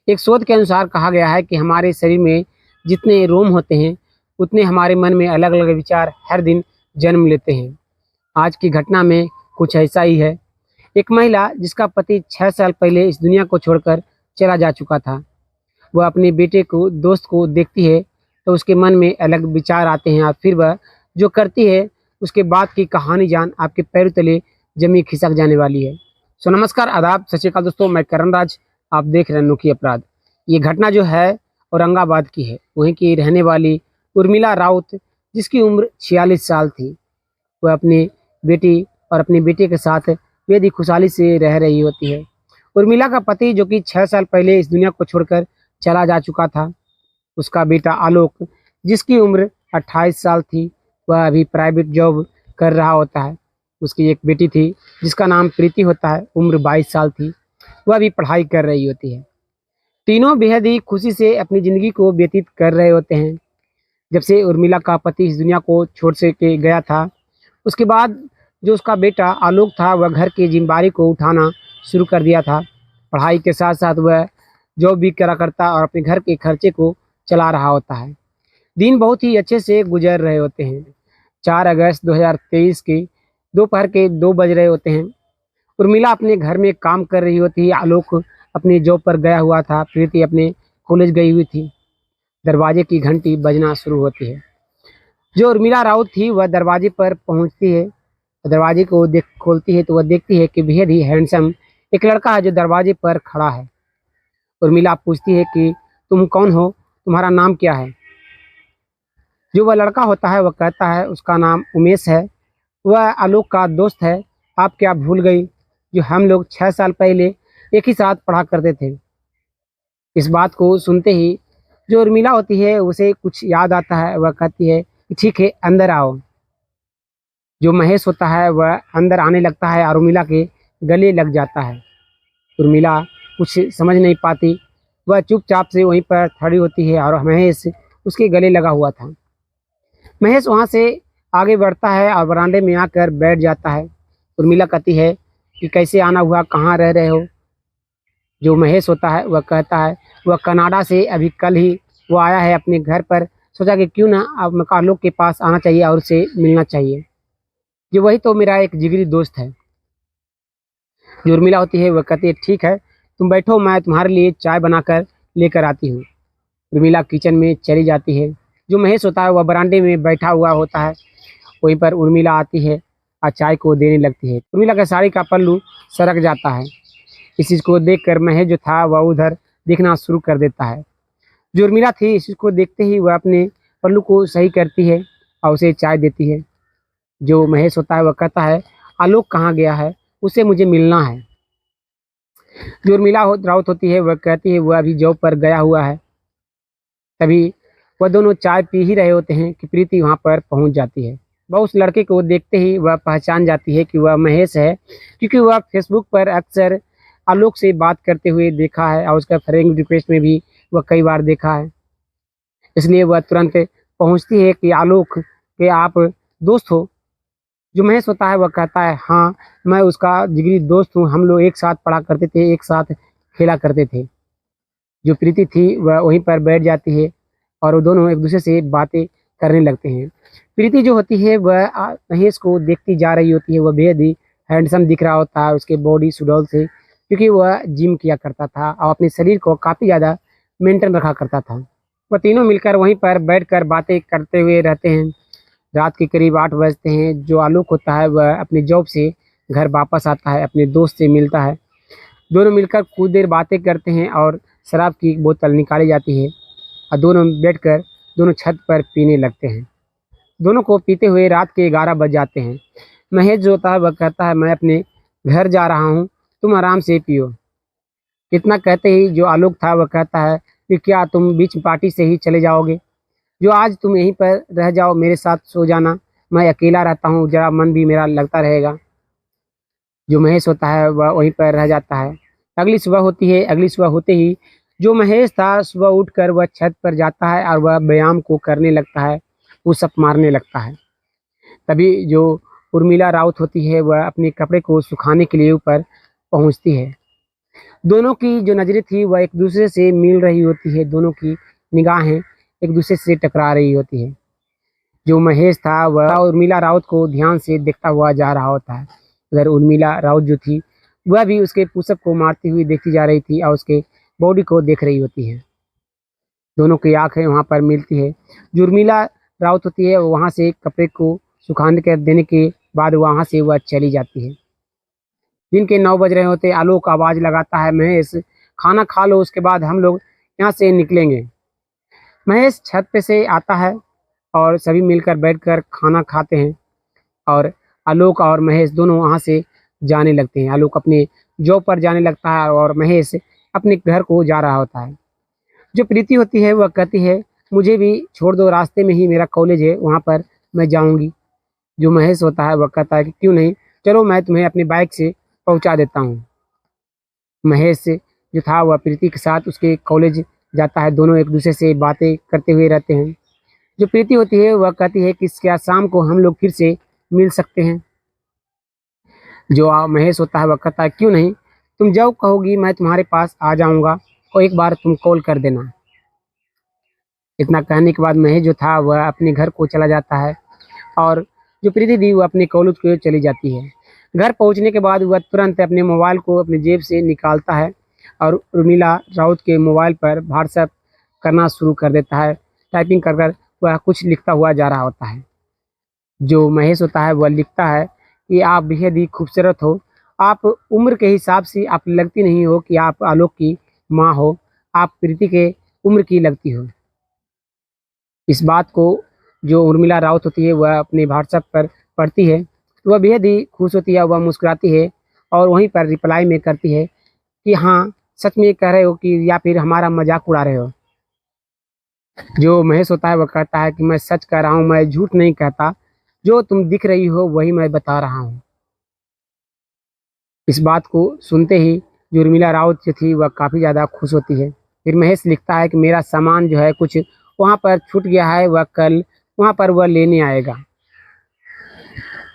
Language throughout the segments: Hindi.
एक शोध के अनुसार कहा गया है कि हमारे शरीर में जितने रोम होते हैं, उतने हमारे मन में अलग-अलग विचार हर दिन जन्म लेते हैं। आज की घटना में कुछ ऐसा ही है। एक महिला जिसका पति 6 साल पहले इस दुनिया को छोड़कर चला जा चुका था, वह अपने बेटे को दोस्त को देखती है तो उसके मन में अलग विचार आते हैं और फिर वह जो करती है उसके बाद की कहानी जान आपके पैरों तले जमी खिसक जाने वाली है। सो नमस्कार, आदाब, सत श्री अकाल दोस्तों, मैं करण राज, आप देख रहे हैं अनोखी अपराध। ये घटना जो है औरंगाबाद की है। वहीं की रहने वाली उर्मिला राउत, जिसकी उम्र 46 साल थी, वह अपनी बेटी और अपने बेटे के साथ बेहद खुशहाली से रह रही होती है। उर्मिला का पति जो कि 6 साल पहले इस दुनिया को छोड़कर चला जा चुका था, उसका बेटा आलोक, जिसकी उम्र 28 साल थी, वह अभी प्राइवेट जॉब कर रहा होता है। उसकी एक बेटी थी जिसका नाम प्रीति होता है, उम्र 22 साल थी, वह भी पढ़ाई कर रही होती है। तीनों बेहद ही खुशी से अपनी ज़िंदगी को व्यतीत कर रहे होते हैं। जब से उर्मिला का पति इस दुनिया को छोड़ से के गया था, उसके बाद जो उसका बेटा आलोक था, वह घर की जिम्मेदारी को उठाना शुरू कर दिया था। पढ़ाई के साथ साथ वह जॉब भी करा करता और अपने घर के खर्चे को चला रहा होता है। दिन बहुत ही अच्छे से गुजर रहे होते हैं। 4 अगस्त 2023 के दोपहर के 2 बज रहे होते हैं। उर्मिला अपने घर में काम कर रही होती है, आलोक अपनी जॉब पर गया हुआ था, प्रीति अपने कॉलेज गई हुई थी। दरवाजे की घंटी बजना शुरू होती है। जो उर्मिला राउत थी वह दरवाजे पर पहुंचती है। दरवाजे को खोलती है तो वह देखती है कि बेहद ही हैंडसम एक लड़का है जो दरवाजे पर खड़ा है। उर्मिला पूछती है कि तुम कौन हो, तुम्हारा नाम क्या है? जो वह लड़का होता है वह कहता है उसका नाम उमेश है, वह आलोक का दोस्त है। आप क्या भूल गई जो हम लोग 6 साल पहले एक ही साथ पढ़ा करते थे? इस बात को सुनते ही जो उर्मिला होती है उसे कुछ याद आता है। वह कहती है कि ठीक है, अंदर आओ। जो महेश होता है वह अंदर आने लगता है और उर्मिला के गले लग जाता है। उर्मिला कुछ समझ नहीं पाती, वह चुपचाप से वहीं पर खड़ी होती है और महेश उसके गले लगा हुआ था। महेश वहाँ से आगे बढ़ता है और बरामदे में आकर बैठ जाता है। उर्मिला कहती है कि कैसे आना हुआ, कहाँ रह रहे हो? जो महेश होता है वह कहता है वह कनाडा से अभी कल ही वो आया है अपने घर पर, सोचा कि क्यों ना अब आलोक के पास आना चाहिए और उससे मिलना चाहिए। जो वही तो मेरा एक जिगरी दोस्त है। जो उर्मिला होती है वह कहती है ठीक है, तुम बैठो, मैं तुम्हारे लिए चाय बनाकर लेकर आती हूँ। उर्मिला किचन में चली जाती है। जो महेश होता है वह बरामदे में बैठा हुआ होता है। वहीं पर उर्मिला आती है और चाय को देने लगती है। उर्मिला का साड़ी का पल्लू सरक जाता है। इस चीज़ को देखकर महेश जो था वह उधर देखना शुरू कर देता है। जो उर्मिला थी इस चीज़ को देखते ही वह अपने पल्लू को सही करती है और उसे चाय देती है। जो महेश होता है वह कहता है आलोक कहाँ गया है, उसे मुझे मिलना है। जो उर्मिला राउत होती है वह कहती है वह अभी जॉब पर गया हुआ है। तभी वह दोनों चाय पी ही रहे होते हैं कि प्रीति वहाँ पर पहुँच जाती है। वह उस लड़के को देखते ही वह पहचान जाती है कि वह महेश है, क्योंकि वह फेसबुक पर अक्सर आलोक से बात करते हुए देखा है और उसका फ्रेंड रिक्वेस्ट में भी वह कई बार देखा है। इसलिए वह तुरंत पहुँचती है कि आलोक के आप दोस्त हो? जो महेश होता है वह कहता है हाँ, मैं उसका जिगरी दोस्त हूँ, हम लोग एक साथ पढ़ा करते थे, एक साथ खेला करते थे। जो प्रीति थी वह वहीं पर बैठ जाती है और वो दोनों एक दूसरे से बातें करने लगते हैं। प्रीति जो होती है वह महेश को देखती जा रही होती है। वह बेहद ही हैंडसम दिख रहा होता है उसके बॉडी सुडौल से, क्योंकि वह जिम किया करता था और अपने शरीर को काफ़ी ज़्यादा मेंटेन रखा करता था। वह तीनों मिलकर वहीं पर बैठकर बातें करते हुए रहते हैं। रात के करीब 8 बजते हैं। जो आलोक होता है वह अपनी जॉब से घर वापस आता है, अपने दोस्त से मिलता है। दोनों मिलकर कुछ देर बातें करते हैं और शराब की बोतल निकाली जाती है और दोनों बैठकर दोनों छत पर पीने लगते हैं। दोनों को पीते हुए रात के 11 बज जाते हैं। महेश जो होता है वह कहता है मैं अपने घर जा रहा हूँ, तुम आराम से पियो। इतना कहते ही जो आलोक था वह कहता है कि क्या तुम बीच पार्टी से ही चले जाओगे? जो आज तुम यहीं पर रह जाओ, मेरे साथ सो जाना, मैं अकेला रहता हूँ, जरा मन भी मेरा लगता रहेगा। जो महेश होता है वह वहीं पर रह जाता है। अगली सुबह होती है। अगली सुबह होते ही जो महेश था सुबह उठकर वह छत पर जाता है और वह व्यायाम को करने लगता है, पुशअप मारने लगता है। तभी जो उर्मिला राउत होती है वह अपने कपड़े को सुखाने के लिए ऊपर पहुंचती है। दोनों की जो नज़रें थी वह एक दूसरे से मिल रही होती है, दोनों की निगाहें एक दूसरे से टकरा रही होती है। जो महेश था वह उर्मिला राउत को ध्यान से देखता हुआ जा रहा होता है। उधर उर्मिला राउत जो थी वह भी उसके पुशअप को मारती हुई देखती जा रही थी और उसके बॉडी को देख रही होती है। दोनों की आंखें वहाँ पर मिलती है। जो उर्मिला राउत होती है वहाँ से कपड़े को सुखाने कर देने के बाद वहाँ से वह चली जाती है। दिन के 9 बज रहे होते, आलोक आवाज़ लगाता है, महेश खाना खा लो, उसके बाद हम लोग यहाँ से निकलेंगे। महेश छत पे से आता है और सभी मिलकर बैठकर खाना खाते हैं और आलोक और महेश दोनों वहाँ से जाने लगते हैं। आलोक अपने जॉब पर जाने लगता है और महेश अपने घर को जा रहा होता है। जो प्रीति होती है वह कहती है, मुझे भी छोड़ दो, रास्ते में ही मेरा कॉलेज है, वहाँ पर मैं जाऊँगी। जो महेश होता है वह कहता है कि क्यों नहीं, चलो मैं तुम्हें अपनी बाइक से पहुँचा देता हूँ। महेश जो था वह प्रीति के साथ उसके कॉलेज जाता है। दोनों एक दूसरे से बातें करते हुए रहते हैं। जो प्रीति होती है वह कहती है कि क्या शाम को हम लोग फिर से मिल सकते हैं। जो महेश होता है वह कहता है, क्यों नहीं, तुम जब कहोगी मैं तुम्हारे पास आ जाऊंगा और एक बार तुम कॉल कर देना। इतना कहने के बाद महेश जो था वह अपने घर को चला जाता है और जो प्रीति थी वह अपने कॉलेज को चली जाती है। घर पहुंचने के बाद वह तुरंत अपने मोबाइल को अपनी जेब से निकालता है और उर्मिला राउत के मोबाइल पर व्हाट्सएप करना शुरू कर देता है। टाइपिंग कर कर वह कुछ लिखता हुआ जा रहा होता है। जो महेश होता है वह लिखता है कि आप बेहद ही खूबसूरत हो, आप उम्र के हिसाब से आप लगती नहीं हो कि आप आलोक की माँ हो, आप प्रीति के उम्र की लगती हो। इस बात को जो उर्मिला राउत होती है वह अपने व्हाट्सएप पर पढ़ती है तो वह बेहद ही खुश होती है, वह मुस्कुराती है और वहीं पर रिप्लाई में करती है कि हाँ, सच में कह रहे हो कि या फिर हमारा मजाक उड़ा रहे हो। जो महेश होता है वह कहता है कि मैं सच कह रहा हूँ, मैं झूठ नहीं कहता, जो तुम दिख रही हो वही मैं बता रहा हूँ। इस बात को सुनते ही जो उर्मिला राउत जो थी वह काफ़ी ज़्यादा खुश होती है। फिर महेश लिखता है कि मेरा सामान जो है कुछ वहाँ पर छूट गया है, वह कल वहाँ पर वह लेने आएगा।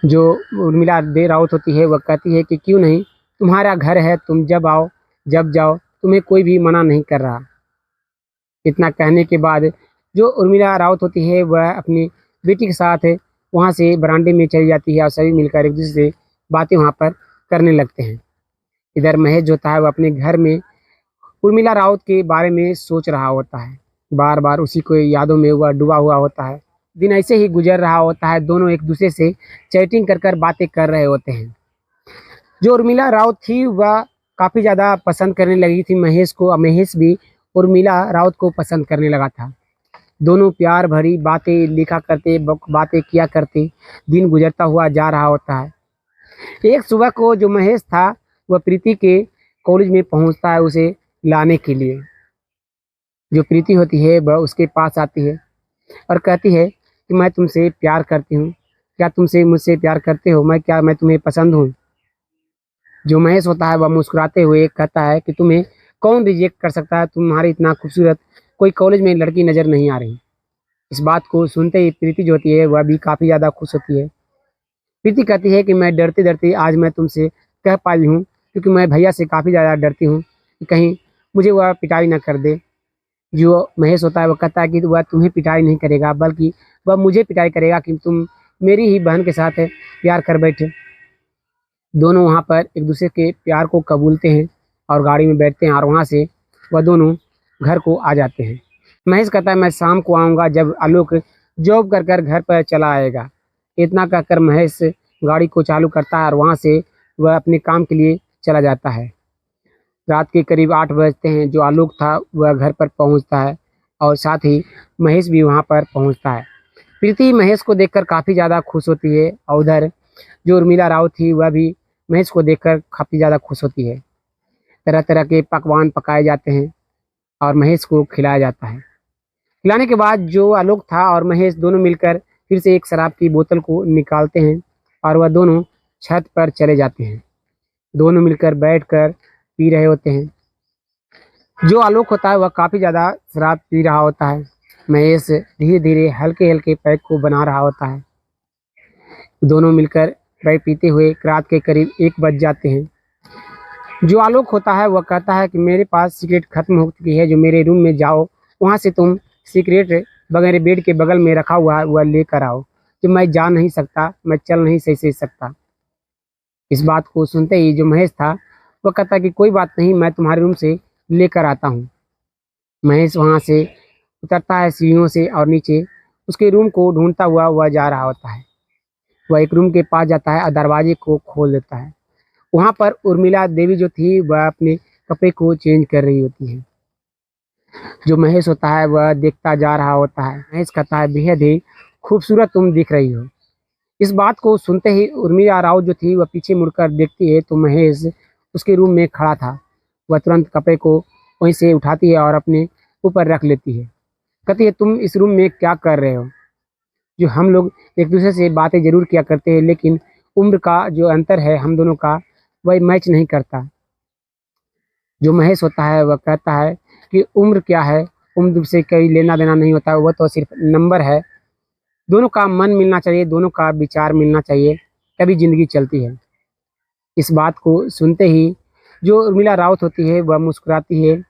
जो उर्मिला दे राउत होती है वह कहती है कि क्यों नहीं, तुम्हारा घर है, तुम जब आओ जब जाओ, तुम्हें कोई भी मना नहीं कर रहा। इतना कहने के बाद जो उर्मिला राउत होती है वह अपनी बेटी के साथ वहाँ से बरामदे में चली जाती है और सभी मिलकर एक दूसरे से बातें वहाँ पर करने लगते हैं। इधर महेश जो होता है वह अपने घर में उर्मिला राउत के बारे में सोच रहा होता है। बार बार उसी को यादों में वह डूबा हुआ होता है। दिन ऐसे ही गुजर रहा होता है, दोनों एक दूसरे से चैटिंग कर कर बातें कर रहे होते हैं। जो उर्मिला राउत थी वह काफ़ी ज़्यादा पसंद करने लगी थी महेश को और महेश भी उर्मिला राउत को पसंद करने लगा था। दोनों प्यार भरी बातें लिखा करते, बातें किया करते। दिन गुजरता हुआ जा रहा होता है। एक सुबह को जो महेश था वह प्रीति के कॉलेज में पहुंचता है उसे लाने के लिए। जो प्रीति होती है वह उसके पास आती है और कहती है कि मैं तुमसे प्यार करती हूँ, क्या तुमसे मुझसे प्यार करते हो, मैं तुम्हें पसंद हूँ। जो महेश होता है वह मुस्कुराते हुए कहता है कि तुम्हें कौन रिजेक्ट कर सकता है, तुम्हारी इतना खूबसूरत कोई कॉलेज में लड़की नज़र नहीं आ रही। इस बात को सुनते ही प्रीति जो होती है वह भी काफ़ी ज़्यादा खुश होती है। प्रीति कहती है कि मैं डरते डरते आज मैं तुमसे कह पाई हूँ, क्योंकि मैं भैया से काफ़ी ज़्यादा डरती हूँ कि कहीं मुझे वह पिटाई ना कर दे। जो महेश होता है वह कहता है कि वह तुम्हें पिटाई नहीं करेगा, बल्कि वह मुझे पिटाई करेगा कि तुम मेरी ही बहन के साथ प्यार कर बैठे। दोनों वहाँ पर एक दूसरे के प्यार को कबूलते हैं और गाड़ी में बैठते हैं और वहाँ से वह दोनों घर को आ जाते हैं। महेश कहता है मैं शाम को आऊँगा जब आलोक जॉब कर कर घर पर चला आएगा। इतना कहकर महेश गाड़ी को चालू करता है और वहाँ से वह अपने काम के लिए चला जाता है। रात के करीब 8 बजते हैं। जो आलोक था वह घर पर पहुँचता है और साथ ही महेश भी वहाँ पर पहुँचता है। प्रीति महेश को देखकर काफ़ी ज़्यादा खुश होती है और उधर जो उर्मिला राउत थी वह भी महेश को देखकर काफ़ी ज़्यादा खुश होती है। तरह तरह के पकवान पकाए जाते हैं और महेश को खिलाया जाता है। खिलाने के बाद जो आलोक था और महेश दोनों मिलकर फिर से एक शराब की बोतल को निकालते हैं और वह दोनों छत पर चले जाते हैं। दोनों मिलकर बैठकर पी रहे होते हैं। जो आलोक होता है वह काफ़ी ज़्यादा शराब पी रहा होता है। महेश धीरे धीरे हल्के हल्के पैक को बना रहा होता है। दोनों मिलकर बैठ पीते हुए रात के करीब 1 बज जाते हैं। जो आलोक होता है वह कहता है कि मेरे पास सिगरेट खत्म हो चुकी है, जो मेरे रूम में जाओ, वहाँ से तुम सिगरेट वगैरह बेड के बगल में रखा हुआ है वह लेकर आओ, कि मैं जा नहीं सकता, मैं चल नहीं सही से सकता। इस बात को सुनते ही जो महेश था वह कहता कि कोई बात नहीं, मैं तुम्हारे रूम से लेकर आता हूँ। महेश वहाँ से उतरता है सीढ़ियों से और नीचे उसके रूम को ढूंढता हुआ वह जा रहा होता है। वह एक रूम के पास जाता है और दरवाजे को खोल देता है। वहाँ पर उर्मिला देवी जो थी वह अपने कपड़े को चेंज कर रही होती है। जो महेश होता है वह देखता जा रहा होता है। महेश कहता है बेहद ही खूबसूरत तुम दिख रही हो। इस बात को सुनते ही उर्मिला राव जो थी वह पीछे मुड़कर देखती है तो महेश उसके रूम में खड़ा था। वह तुरंत कपड़े को वहीं से उठाती है और अपने ऊपर रख लेती है। कहती है तुम इस रूम में क्या कर रहे हो? जो हम लोग एक दूसरे से बातें जरूर किया करते हैं, लेकिन उम्र का जो अंतर है हम दोनों का वह मैच नहीं करता। जो महेश होता है वह कहता है कि उम्र क्या है, उम्र से कोई लेना देना नहीं होता, वह तो सिर्फ नंबर है। दोनों का मन मिलना चाहिए, दोनों का विचार मिलना चाहिए, तभी जिंदगी चलती है। इस बात को सुनते ही जो उर्मिला राउत होती है वह मुस्कुराती है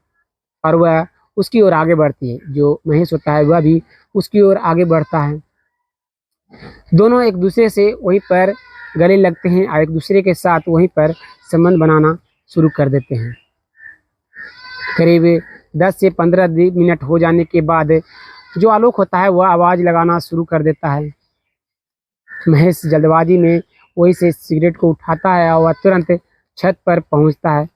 और वह उसकी ओर आगे बढ़ती है। जो महेश होता है वह भी उसकी ओर आगे बढ़ता है। दोनों एक दूसरे से वहीं पर गले लगते हैं और एक दूसरे के साथ वहीं पर संबंध बनाना शुरू कर देते हैं। करीब 10 से 15 मिनट हो जाने के बाद जो आलोक होता है वह आवाज़ लगाना शुरू कर देता है। महेश जल्दबाजी में वहीं से सिगरेट को उठाता है और वह तुरंत छत पर पहुंचता है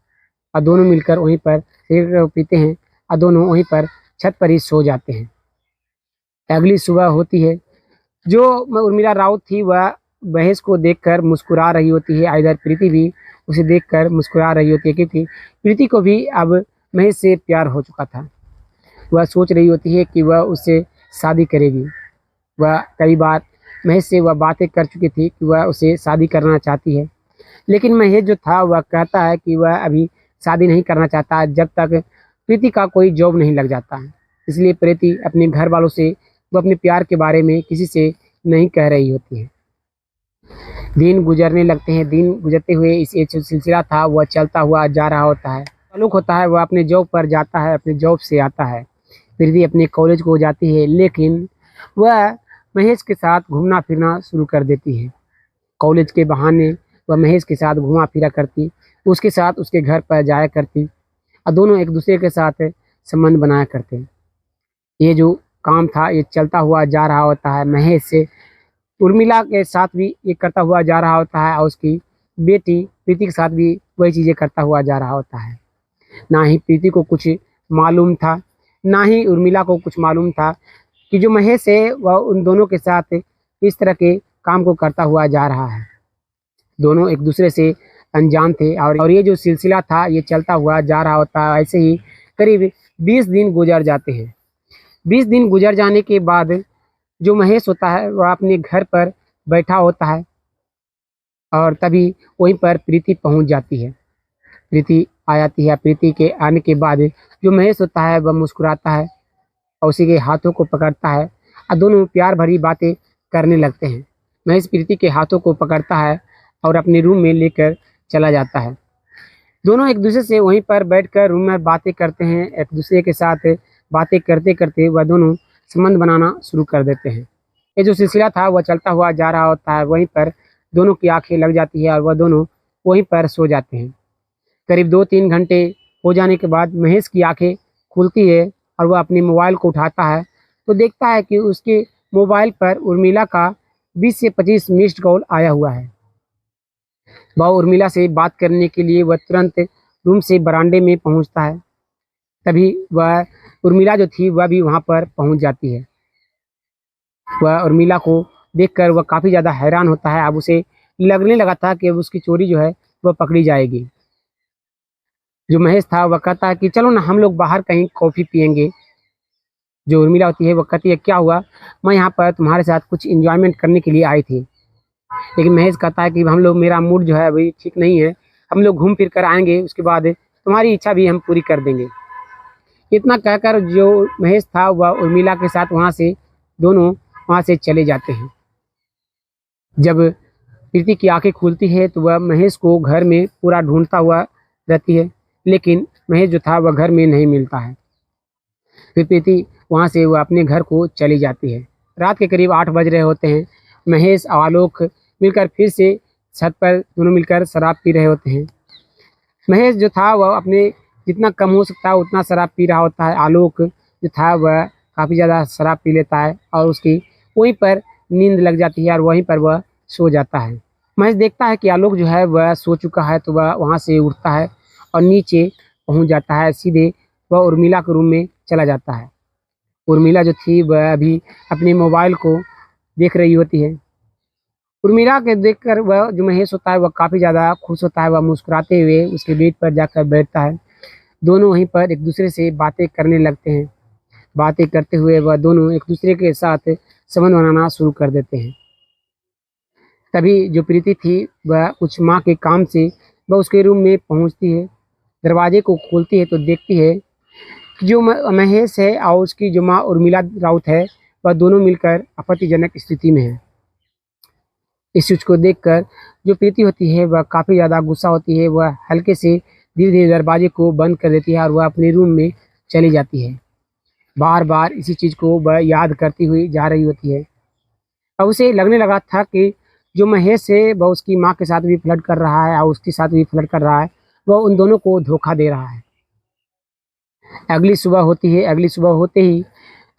और दोनों मिलकर वहीं पर सिगरेट पीते हैं और दोनों वहीं पर छत पर ही सो जाते हैं। अगली सुबह होती है। जो उर्मिला राउत थी वह महेश को देखकर मुस्कुरा रही होती है। इधर प्रीति भी उसे देखकर मुस्कुरा रही होती है, क्योंकि प्रीति को भी अब महेश से प्यार हो चुका था। वह सोच रही होती है कि वह उससे शादी करेगी। वह कई बार महेश से वह बातें कर चुकी थी कि वह उसे शादी करना चाहती है, लेकिन महेश जो था वह कहता है कि वह अभी शादी नहीं करना चाहता जब तक प्रीति का कोई जॉब नहीं लग जाता है। इसलिए प्रीति अपने घर वालों से वह अपने प्यार के बारे में किसी से नहीं कह रही होती है। दिन गुजरने लगते हैं। दिन गुजरते हुए इस ये जो सिलसिला था वह चलता हुआ जा रहा होता है। आलोक होता है वह अपने जॉब पर जाता है, अपने जॉब से आता है। प्रीति अपने कॉलेज को जाती है, लेकिन वह महेश के साथ घूमना फिरना शुरू कर देती है। कॉलेज के बहाने वह महेश के साथ घूमा फिरा करती, उसके साथ उसके घर पर जाया करती और दोनों एक दूसरे के साथ संबंध बनाया करते। ये जो काम था ये चलता हुआ जा रहा होता है। महेश से उर्मिला के साथ भी ये करता हुआ जा रहा होता है और उसकी बेटी प्रीति के साथ भी वही चीज़ें करता हुआ जा रहा होता है। ना ही प्रीति को कुछ मालूम था, ना ही उर्मिला को कुछ मालूम था कि जो महेश है वह उन दोनों के साथ इस तरह के काम को करता हुआ जा रहा है। दोनों एक दूसरे से अनजान थे और ये जो सिलसिला था ये चलता हुआ जा रहा होता है। ऐसे ही करीब 20 दिन गुजर जाते हैं। 20 दिन गुजर जाने के बाद जो महेश होता है वह अपने घर पर बैठा होता है और तभी वहीं पर प्रीति पहुंच जाती है। प्रीति आ जाती है। प्रीति के आने के बाद जो महेश होता है वह मुस्कुराता है और उसी के हाथों को पकड़ता है और दोनों प्यार भरी बातें करने लगते हैं। महेश प्रीति के हाथों को पकड़ता है और अपने रूम में लेकर चला जाता है। दोनों एक दूसरे से वहीं पर बैठकर रूम में बातें करते हैं। एक दूसरे के साथ बातें करते करते वह दोनों संबंध बनाना शुरू कर देते हैं। ये जो सिलसिला था वह चलता हुआ जा रहा होता है। वहीं पर दोनों की आंखें लग जाती है और वह दोनों वहीं पर सो जाते हैं। करीब 2-3 घंटे हो जाने के बाद महेश की आंखें खुलती है और वह अपने मोबाइल को उठाता है तो देखता है कि उसके मोबाइल पर उर्मिला का 20 से 25 मिस्ड कॉल आया हुआ है। वह उर्मिला से बात करने के लिए वह तुरंत रूम से बरामदे में पहुंचता है। तभी वह उर्मिला जो थी वह भी वहां पर पहुंच जाती है। वह उर्मिला को देखकर वह काफ़ी ज़्यादा हैरान होता है। अब उसे लगने लगा था कि अब उसकी चोरी जो है वह पकड़ी जाएगी। जो महेश था वह कहता है कि चलो ना हम लोग बाहर कहीं कॉफ़ी पियेंगे। जो उर्मिला होती है वह कहती है क्या हुआ, मैं यहाँ पर तुम्हारे साथ कुछ इंजॉयमेंट करने के लिए आई थी। लेकिन महेश कहता है कि हम लोग मेरा मूड जो है अभी ठीक नहीं है, हम लोग घूम फिर कर आएंगे, उसके बाद तुम्हारी इच्छा भी हम पूरी कर देंगे। इतना कहकर जो महेश था वह उर्मिला के साथ वहाँ से दोनों वहाँ से चले जाते हैं। जब प्रीति की आंखें खुलती है तो वह महेश को घर में पूरा ढूंढता हुआ रहती है, लेकिन महेश जो था वह घर में नहीं मिलता है। फिर प्रीति वहाँ से वह अपने घर को चली जाती है। रात के करीब 8 बज रहे होते हैं। महेश और आलोक मिलकर फिर से छत पर दोनों मिलकर शराब पी रहे होते हैं। महेश जो था वह अपने जितना कम हो सकता है उतना शराब पी रहा होता है। आलोक जो था वह काफ़ी ज़्यादा शराब पी लेता है और उसकी वहीं पर नींद लग जाती है और वहीं पर वह सो जाता है। महेश देखता है कि आलोक जो है वह सो चुका है, तो वह वहाँ से उठता है और नीचे पहुँच जाता है। सीधे वह उर्मिला के रूम में चला जाता है। उर्मिला जो थी वह अभी अपने मोबाइल को देख रही होती है। उर्मिला के देखकर वह जो महेश होता है वह काफ़ी ज़्यादा खुश होता है। वह मुस्कुराते हुए उसके बेड पर जाकर बैठता है। दोनों वहीं पर एक दूसरे से बातें करने लगते हैं। बातें करते हुए वह दोनों एक दूसरे के साथ संबंध बनाना शुरू कर देते हैं। तभी जो प्रीति थी वह कुछ माँ के काम से वह उसके रूम में पहुँचती है। दरवाजे को खोलती है तो देखती है कि जो महेश है और उसकी जो माँ उर्मिला राउत है वह दोनों मिलकर आपत्तिजनक स्थिति में है। इस चीज़ को देखकर जो प्रीति होती है वह काफ़ी ज़्यादा गुस्सा होती है। वह हल्के से धीरे धीरे दरवाजे को बंद कर देती है और वह अपने रूम में चली जाती है। बार बार इसी चीज़ को वह याद करती हुई जा रही होती है। अब उसे लगने लगा था कि जो महेश है वह उसकी माँ के साथ भी फ्लर्ट कर रहा है और उसके साथ भी फ्लर्ट कर रहा है। वह उन दोनों को धोखा दे रहा है। अगली सुबह होती है। अगली सुबह होते ही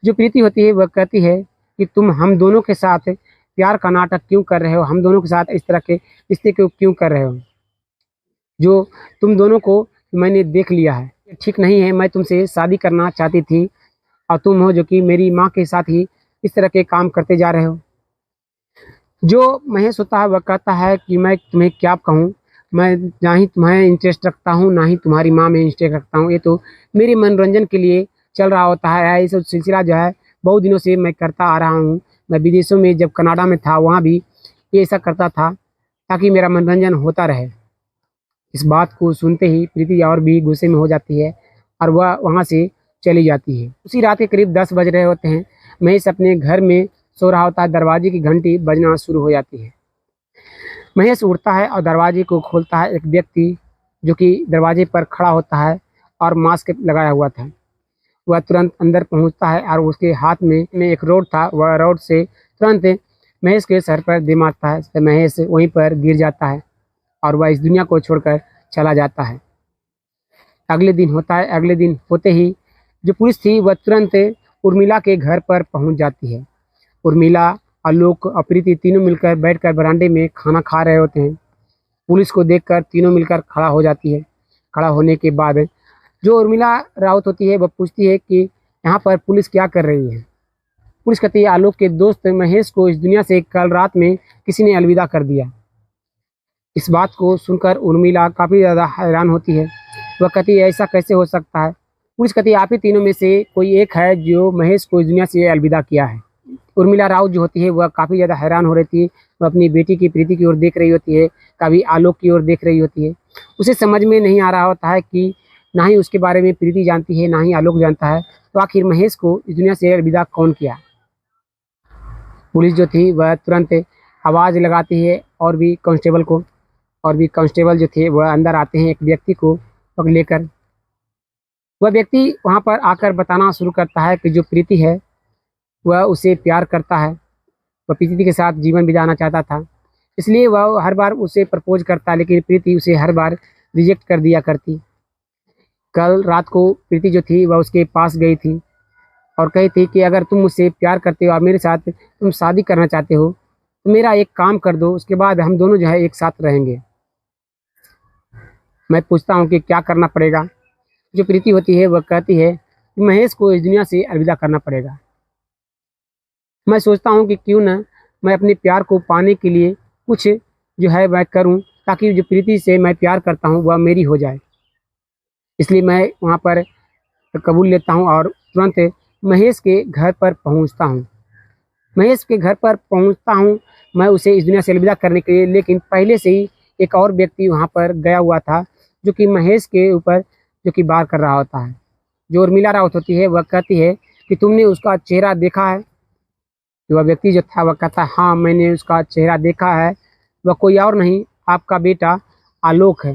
जो प्रीति होती है वह कहती है कि तुम हम दोनों के साथ प्यार का नाटक क्यों कर रहे हो, हम दोनों के साथ इस तरह के रिश्ते को क्यों कर रहे हो। जो तुम दोनों को मैंने देख लिया है, ये ठीक नहीं है। मैं तुमसे शादी करना चाहती थी और तुम हो जो कि मेरी माँ के साथ ही इस तरह के काम करते जा रहे हो। जो महेश होता है वह कहता है कि मैं तुम्हें क्या कहूँ, मैं ना ही तुम्हें इंटरेस्ट रखता हूँ ना ही तुम्हारी माँ में इंटरेस्ट रखता हूँ। ये तो मेरे मनोरंजन के लिए चल रहा होता है। ये सब सिलसिला जो है बहुत दिनों से मैं करता आ रहा हूँ। मैं विदेशों में जब कनाडा में था वहाँ भी ये ऐसा करता था ताकि मेरा मनोरंजन होता रहे। इस बात को सुनते ही प्रीति और भी गुस्से में हो जाती है और वह वहाँ से चली जाती है। उसी रात के करीब 10 बज रहे होते हैं। महेश अपने घर में सो रहा होता है। दरवाजे की घंटी बजना शुरू हो जाती है। महेश उठता है और दरवाजे को खोलता है। एक व्यक्ति जो कि दरवाजे पर खड़ा होता है और मास्क लगाया हुआ था वह तुरंत अंदर पहुंचता है और उसके हाथ में एक रॉड था। वह रॉड से तुरंत महेश के सर पर दे मारता है। तो महेश वहीं पर गिर जाता है और वह इस दुनिया को छोड़कर चला जाता है। अगले दिन होता है। अगले दिन होते ही जो पुलिस थी वह तुरंत उर्मिला के घर पर पहुंच जाती है। उर्मिला, आलोक और प्रीति तीनों मिलकर बैठकर बरामदे में खाना खा रहे होते हैं। पुलिस को देखकर तीनों मिलकर खड़ा हो जाती है। खड़ा होने के बाद जो उर्मिला राउत होती है वह पूछती है कि यहाँ पर पुलिस क्या कर रही है। पुलिस कहती है आलोक के दोस्त महेश को इस दुनिया से कल रात में किसी ने अलविदा कर दिया। इस बात को सुनकर उर्मिला काफ़ी ज़्यादा हैरान होती है। वह कहती है ऐसा कैसे हो सकता है। पुलिस कहती है आप ही तीनों में से कोई एक है जो महेश को इस दुनिया से अलविदा किया है। उर्मिला राउत जो होती है वह काफ़ी ज़्यादा हैरान हो रही थी। वह अपनी बेटी की प्रीति की ओर देख रही होती है, कभी आलोक की ओर देख रही होती है। उसे समझ में नहीं आ रहा होता है कि ना ही उसके बारे में प्रीति जानती है ना ही आलोक जानता है, तो आखिर महेश को इस दुनिया से अलविदा कौन किया। पुलिस जो थी वह तुरंत आवाज़ लगाती है और भी कांस्टेबल को, और भी कांस्टेबल जो थे वह अंदर आते हैं एक व्यक्ति को पकड़ लेकर। वह व्यक्ति वहाँ पर आकर बताना शुरू करता है कि जो प्रीति है वह उसे प्यार करता है। वह प्रीति के साथ जीवन बिताना चाहता था, इसलिए वह हर बार उसे प्रपोज करता, लेकिन प्रीति उसे हर बार रिजेक्ट कर दिया करती। कल रात को प्रीति जो थी वह उसके पास गई थी और कही थी कि अगर तुम मुझसे प्यार करते हो और मेरे साथ तुम शादी करना चाहते हो तो मेरा एक काम कर दो, उसके बाद हम दोनों जो है एक साथ रहेंगे। मैं पूछता हूँ कि क्या करना पड़ेगा। जो प्रीति होती है वह कहती है कि महेश को इस दुनिया से अलविदा करना पड़ेगा। मैं सोचता हूँ कि क्यों न मैं अपने प्यार को पाने के लिए कुछ जो है वह करूँ, ताकि जो प्रीति से मैं प्यार करता हूँ वह मेरी हो जाए। इसलिए मैं वहाँ पर कबूल लेता हूँ और तुरंत महेश के घर पर पहुँचता हूँ। महेश के घर पर पहुँचता हूँ मैं उसे इस दुनिया से अलविदा करने के लिए, लेकिन पहले से ही एक और व्यक्ति वहाँ पर गया हुआ था जो कि महेश के ऊपर जो कि वार कर रहा होता है। जो उर्मिला राउत होती है वह कहती है कि तुमने उसका चेहरा देखा है। तो वह व्यक्ति जो था वह कहता है हाँ मैंने उसका चेहरा देखा है, वह कोई और नहीं आपका बेटा आलोक है।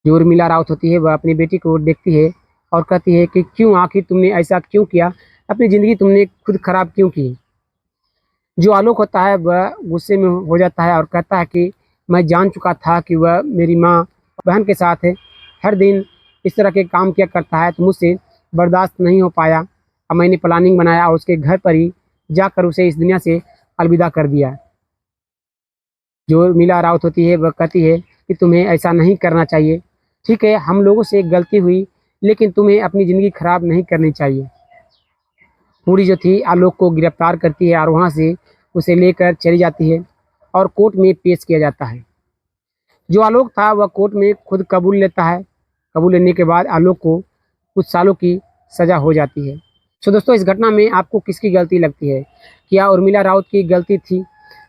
जो उर्मिला राउत होती है वह अपनी बेटी को देखती है और कहती है कि क्यों, आखिर तुमने ऐसा क्यों किया, अपनी ज़िंदगी तुमने खुद खराब क्यों की। जो आलोक होता है वह गुस्से में हो जाता है और कहता है कि मैं जान चुका था कि वह मेरी माँ बहन के साथ है, हर दिन इस तरह के काम किया करता है, तो मुझसे बर्दाश्त नहीं हो पाया। अब मैंने प्लानिंग बनाया और उसके घर पर ही जाकर उसे इस दुनिया से अलविदा कर दिया। जो उर्मिला राउत होती है वह कहती है कि तुम्हें ऐसा नहीं करना चाहिए। ठीक है, हम लोगों से एक गलती हुई, लेकिन तुम्हें अपनी ज़िंदगी खराब नहीं करनी चाहिए। पूरी जो थी आलोक को गिरफ्तार करती है और वहाँ से उसे लेकर चली जाती है और कोर्ट में पेश किया जाता है। जो आलोक था वह कोर्ट में खुद कबूल लेता है। कबूल लेने के बाद आलोक को कुछ सालों की सज़ा हो जाती है। तो दोस्तों, इस घटना में आपको किसकी गलती लगती है? क्या उर्मिला राउत की गलती थी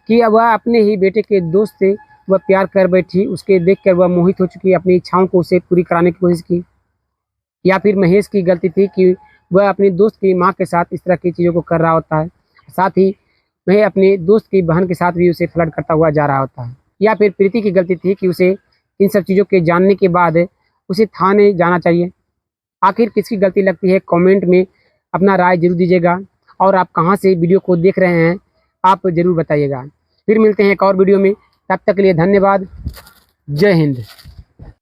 कि वह अपने ही बेटे के दोस्त से वह प्यार कर बैठी, उसके देखकर वह मोहित हो चुकी, अपनी इच्छाओं को उसे पूरी कराने की कोशिश की? या फिर महेश की गलती थी कि वह अपने दोस्त की माँ के साथ इस तरह की चीज़ों को कर रहा होता है, साथ ही वह अपने दोस्त की बहन के साथ भी उसे फ्लर्ट करता हुआ जा रहा होता है? या फिर प्रीति की गलती थी कि उसे इन सब चीज़ों के जानने के बाद उसे थाने जाना चाहिए? आखिर किसकी गलती लगती है? कमेंट में अपना राय जरूर दीजिएगा और आप कहाँ से वीडियो को देख रहे हैं आप ज़रूर बताइएगा। फिर मिलते हैं एक और वीडियो में, तब तक के लिए धन्यवाद। जय हिंद।